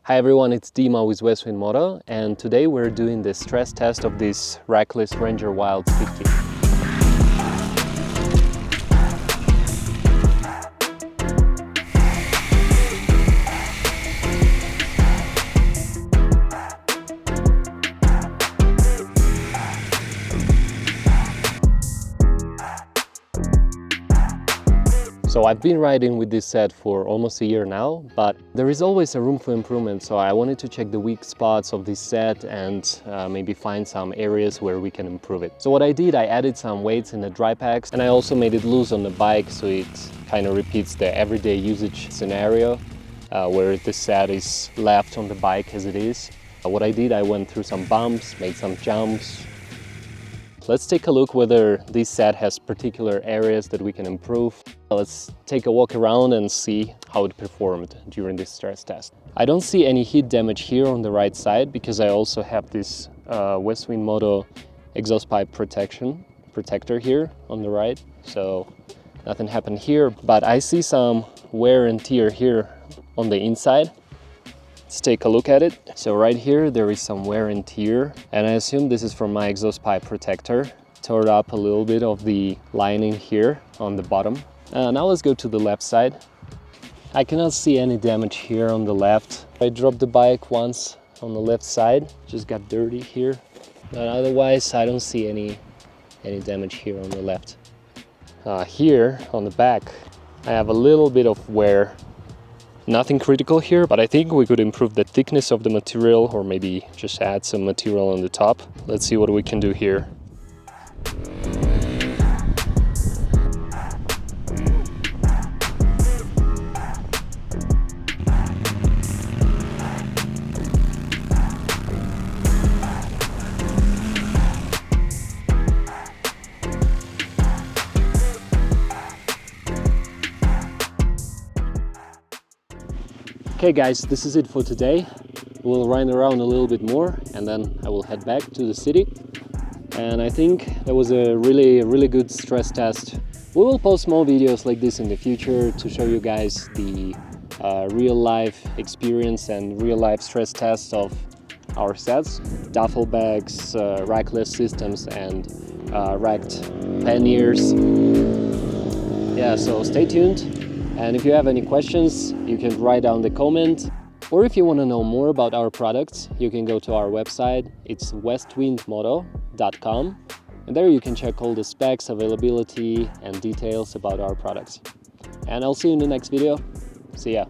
Hi everyone, it's Dima with Westwind Moto, and today we're doing the stress test of this rackless Ranger Wilds 50. So I've been riding with this set for almost a year now, but there is always a room for improvement, so I wanted to check the weak spots of this set and maybe find some areas where we can improve it. So what I did, I added some weights in the dry packs, and I also made it loose on the bike so it kind of repeats the everyday usage scenario where the set is left on the bike as it is. What I did, I went through some bumps, made some jumps. Let's take a look whether this set has particular areas that we can improve. Let's take a walk around and see how it performed during this stress test. I don't see any heat damage here on the right side because I also have this Westwind Moto exhaust pipe protector here on the right, so nothing happened here, but I see some wear and tear here on the inside. Let's take a look at it. So right here there is some wear and tear, and I assume this is from my exhaust pipe protector. Tore up a little bit of the lining here on the bottom. Now let's go to the left side. I cannot see any damage here on the left. I dropped the bike once on the left side, just got dirty here, but otherwise I don't see any damage here on the left. Here on the back I have a little bit of wear. Nothing critical here, but I think we could improve the thickness of the material or maybe just add some material on the top. Let's see what we can do here. Okay guys, this is it for today. We'll ride around a little bit more and then I will head back to the city. And I think that was a really good stress test. We will post more videos like this in the future to show you guys the real life experience and real life stress tests of our sets. Duffel bags, rackless systems and racked panniers. Yeah, so stay tuned. And if you have any questions, you can write down the comment. Or if you want to know more about our products, you can go to our website. It's westwindmoto.com. And there you can check all the specs, availability, and details about our products. And I'll see you in the next video. See ya.